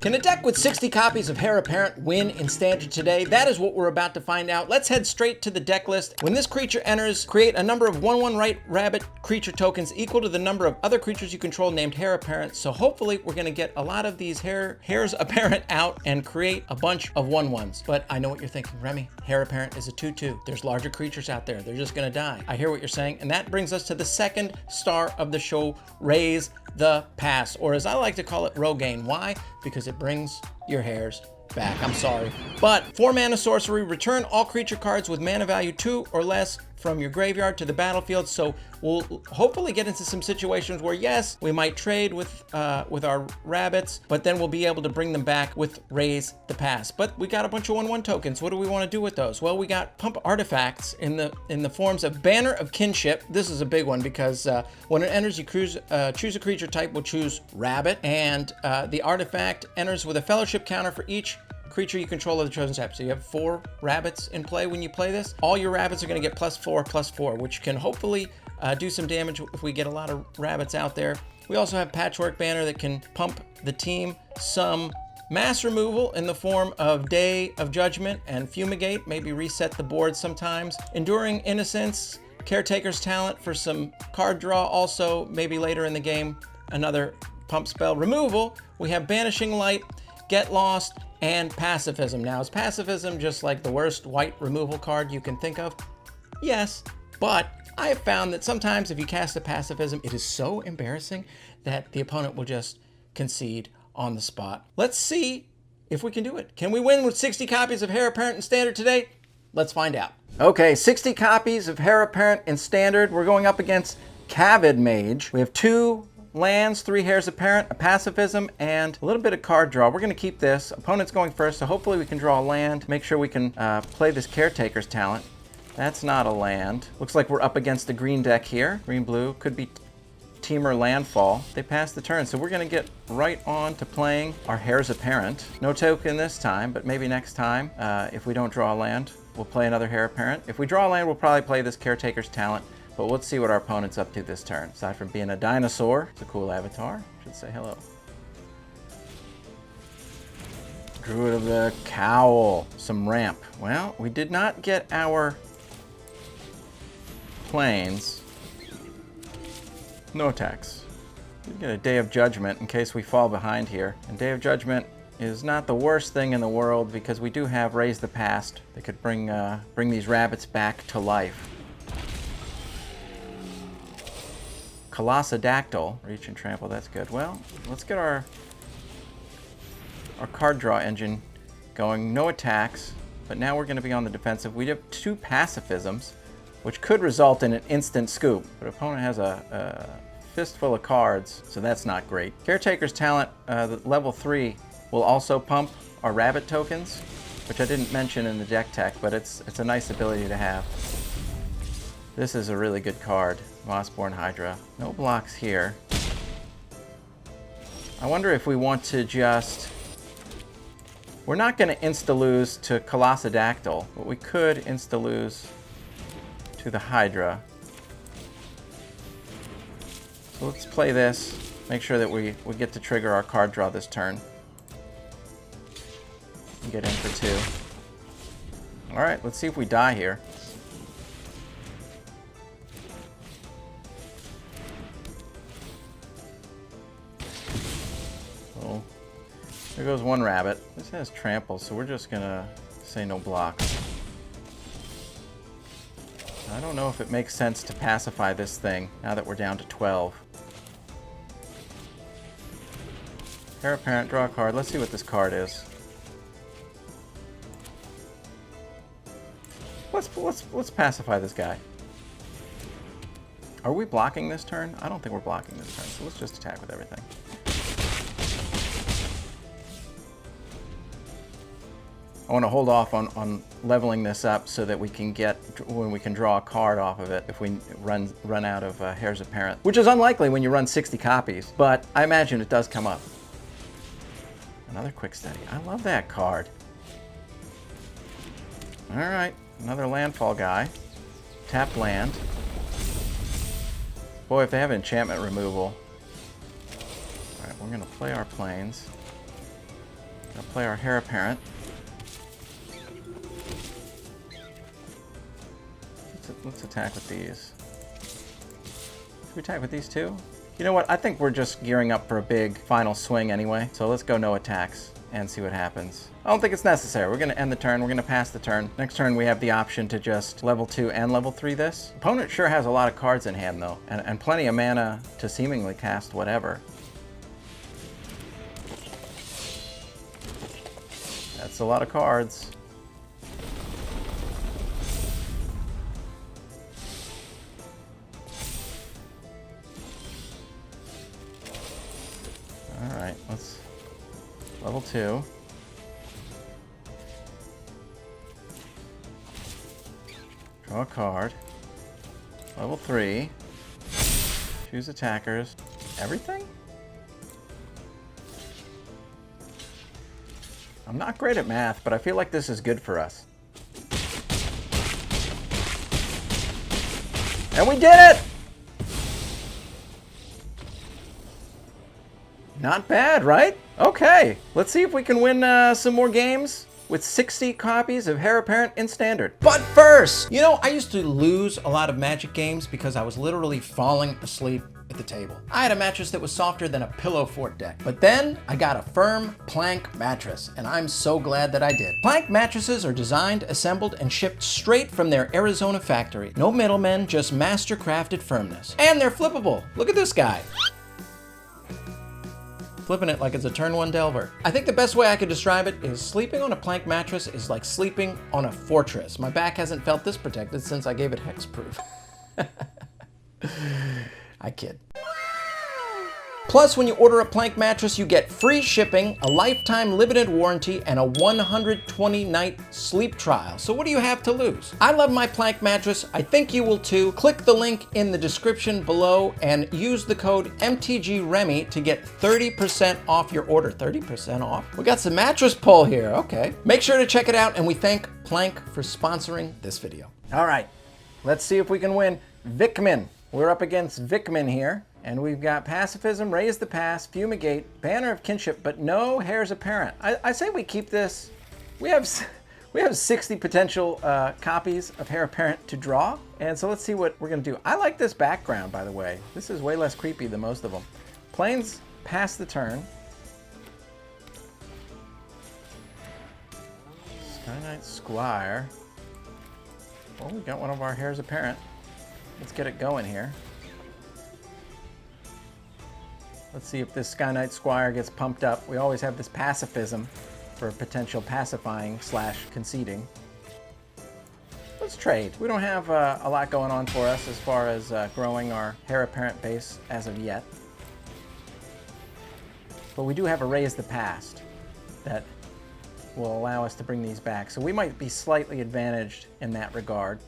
Can a deck with 60 copies of Hare Apparent win in Standard today? That is what we're about to find out. Let's head straight to the deck list. When this creature enters, create a number of 1/1 White Rabbit creature tokens equal to the number of other creatures you control named Hare Apparent. So hopefully we're going to get a lot of these Hares Apparent out and create a bunch of 1/1s. But I know what you're thinking, Remy. Hare Apparent is a 2/2. There's larger creatures out there. They're just going to die. I hear what you're saying. And that brings us to the second star of the show, Raise the Pass, or as I like to call it, Rogaine. Why? Because it brings your hairs back. I'm sorry. But 4 mana sorcery, return all creature cards with mana value 2 or less from your graveyard to the battlefield. So we'll hopefully get into some situations where, yes, we might trade with our rabbits, but then we'll be able to bring them back with Raise the Pass. But we got a bunch of 1/1 tokens. What do we want to do with those? Well, we got pump artifacts in the forms of Banner of Kinship. This is a big one because when it enters, you choose a creature type. We'll choose Rabbit, and the artifact enters with a fellowship counter for each creature you control of the chosen type. So you have 4 rabbits in play when you play this. All your rabbits are going to get +4/+4, which can hopefully do some damage if we get a lot of rabbits out there. We also have Patchwork Banner that can pump the team some mass removal in the form of Day of Judgment and Fumigate, maybe reset the board sometimes. Enduring Innocence, Caretaker's Talent for some card draw. Also, maybe later in the game, another pump spell removal. We have Banishing Light, Get Lost, and Pacifism. Now, is Pacifism just like the worst white removal card you can think of? Yes, but I have found that sometimes if you cast a Pacifism, it is so embarrassing that the opponent will just concede on the spot. Let's see if we can do it. Can we win with 60 copies of Hare Apparent in Standard today? Let's find out. Okay, 60 copies of Hare Apparent in Standard. We're going up against Cavid Mage. We have 2 lands, 3 Hares Apparent, a Pacifism, and a little bit of card draw. We're going to keep this. Opponent's going first, so hopefully we can draw a land. Make sure we can play this Caretaker's Talent. That's not a land. Looks like we're up against the green deck here. Green-blue, could be Teamer Landfall. They passed the turn, so we're going to get right on to playing our Hares Apparent. No token this time, but maybe next time, if we don't draw a land, we'll play another Hare Apparent. If we draw a land, we'll probably play this Caretaker's Talent. But let's see what our opponent's up to this turn. Aside from being a dinosaur, it's a cool avatar. Should say hello. Druid of the Cowl. Some ramp. Well, we did not get our planes. No attacks. We get a Day of Judgment in case we fall behind here. And Day of Judgment is not the worst thing in the world because we do have Raise the Past that could bring these rabbits back to life. Colossadactyl, reach and trample, that's good. Well, let's get our card draw engine going. No attacks, but now we're going to be on the defensive. We have 2 Pacifisms, which could result in an instant scoop, but opponent has a fistful of cards, so that's not great. Caretaker's Talent, level 3, will also pump our rabbit tokens, which I didn't mention in the deck tech, but it's a nice ability to have. This is a really good card. Mossborn Hydra. No blocks here. I wonder if we want to just... We're not going to insta-lose to Colossadactyl, but we could insta-lose to the Hydra. So let's play this. Make sure that we get to trigger our card draw this turn. And get in for 2. Alright, let's see if we die here. There goes 1 rabbit. This has trample, so we're just gonna say no blocks. I don't know if it makes sense to pacify this thing now that we're down to 12. Hare Apparent, draw a card. Let's see what this card is. Let's pacify this guy. Are we blocking this turn? I don't think we're blocking this turn, so let's just attack with everything. I want to hold off on leveling this up so that we can draw a card off of it if we run out of Hares Apparent, which is unlikely when you run 60 copies, but I imagine it does come up. Another Quick Study. I love that card. All right, another landfall guy. Tap land. Boy, if they have enchantment removal. All right, we're going to play our planes. I'll play our Hare Apparent. Let's attack with these. Should we attack with these too? You know what? I think we're just gearing up for a big final swing anyway. So let's go no attacks and see what happens. I don't think it's necessary. We're going to end the turn. We're going to pass the turn. Next turn, we have the option to just level 2 and level 3 this. Opponent sure has a lot of cards in hand, though, and plenty of mana to seemingly cast whatever. That's a lot of cards. All right, let's level 2. Draw a card. Level 3. Choose attackers. Everything? I'm not great at math, but I feel like this is good for us. And we did it! Not bad, right? Okay, let's see if we can win some more games with 60 copies of Hare Apparent in Standard. But first, you know, I used to lose a lot of Magic games because I was literally falling asleep at the table. I had a mattress that was softer than a pillow fort deck. But then I got a firm plank mattress, and I'm so glad that I did. Plank mattresses are designed, assembled, and shipped straight from their Arizona factory. No middlemen, just master crafted firmness. And they're flippable. Look at this guy. Flipping it like it's a turn 1 Delver. I think the best way I could describe it is sleeping on a plank mattress is like sleeping on a fortress. My back hasn't felt this protected since I gave it hexproof. I kid. Plus, when you order a plank mattress, you get free shipping, a lifetime limited warranty, and a 120-night sleep trial. So what do you have to lose? I love my plank mattress. I think you will too. Click the link in the description below and use the code MTGREMY to get 30% off your order. 30% off? We got some mattress pull here. Okay. Make sure to check it out, and we thank Plank for sponsoring this video. All right. Let's see if we can win. Vikman. We're up against Vikman here. And we've got Pacifism, Raise the Pass, Fumigate, Banner of Kinship, but no Hare's Apparent. I say we keep this. We have 60 potential copies of Hare Apparent to draw. And so let's see what we're going to do. I like this background, by the way. This is way less creepy than most of them. Plains pass the turn. Sky Knight Squire. Oh, we got one of our Hare's Apparent. Let's get it going here. Let's see if this Sky Knight Squire gets pumped up. We always have this pacifism for potential pacifying / conceding. Let's trade. We don't have a lot going on for us as far as growing our Hare Apparent base as of yet. But we do have a Raise the Past that will allow us to bring these back. So we might be slightly advantaged in that regard.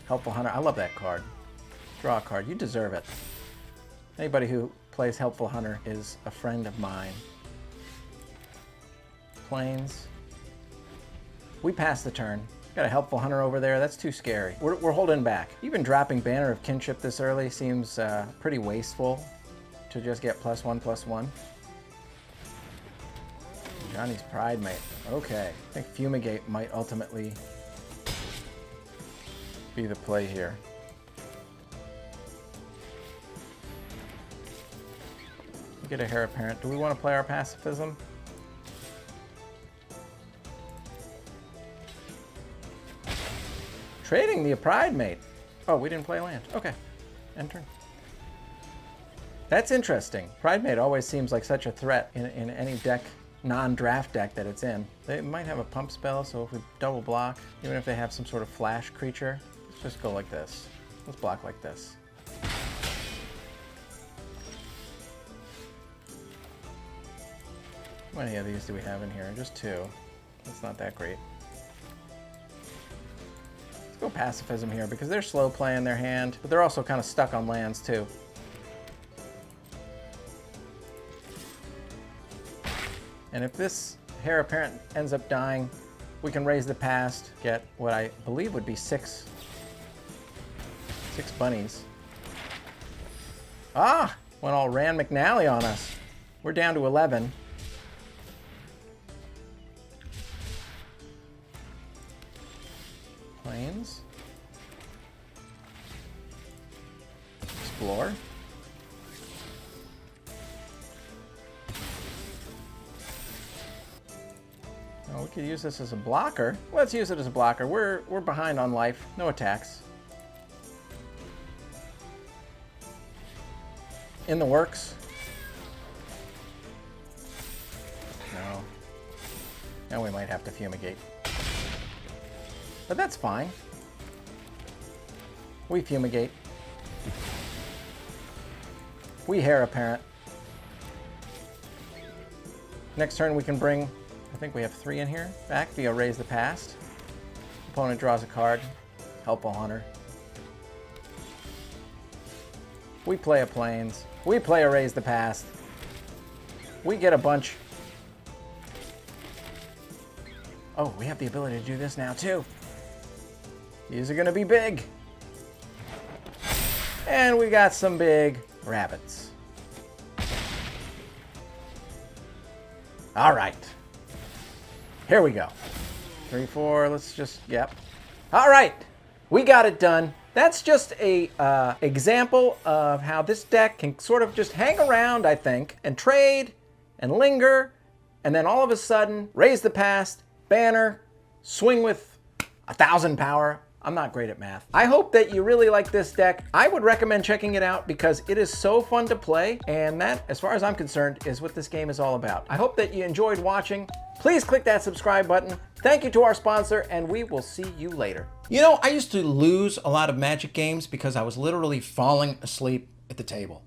Helpful Hunter. I love that card. Draw a card. You deserve it. Anybody who plays Helpful Hunter is a friend of mine. Plains. We pass the turn. Got a Helpful Hunter over there. That's too scary. We're holding back. Even dropping Banner of Kinship this early seems pretty wasteful to just get +1/+1. Johnny's Pride Mate. Okay. I think Fumigate might ultimately be the play here. Get a Hare Apparent. Do we want to play our pacifism? Trading the Pride Mate. Oh, we didn't play land. Okay. End turn. That's interesting. Pride Mate always seems like such a threat in any deck, non-draft deck that it's in. They might have a pump spell, so if we double block, even if they have some sort of flash creature, let's just go like this. Let's block like this. How many of these do we have in here? Just 2. That's not that great. Let's go Pacifism here because they're slow playing their hand, but they're also kind of stuck on lands too. And if this Hare Apparent ends up dying, we can Raise the Past, get what I believe would be 6 bunnies. Ah! Went all Rand McNally on us. We're down to 11. Plains. Explore. Oh, we could use this as a blocker. Let's use it as a blocker. We're behind on life. No attacks. In the works. No. Now we might have to fumigate. But that's fine. We fumigate. We Hare Apparent. Next turn we can bring, I think we have 3 in here, back via Raise the Past. Opponent draws a card. Helpful Hunter. We play a Plains. We play a Raise the Past. We get a bunch. Oh, we have the ability to do this now too. These are gonna be big. And we got some big rabbits. All right. Here we go. 3, 4, let's just, yep. All right, we got it done. That's just a example of how this deck can sort of just hang around, I think, and trade and linger, and then all of a sudden, Raise the Past, banner, swing with 1,000 power. I'm not great at math. I hope that you really like this deck. I would recommend checking it out because it is so fun to play, and that, as far as I'm concerned, is what this game is all about. I hope that you enjoyed watching. Please click that subscribe button. Thank you to our sponsor, and we will see you later. You know, I used to lose a lot of Magic games because I was literally falling asleep at the table.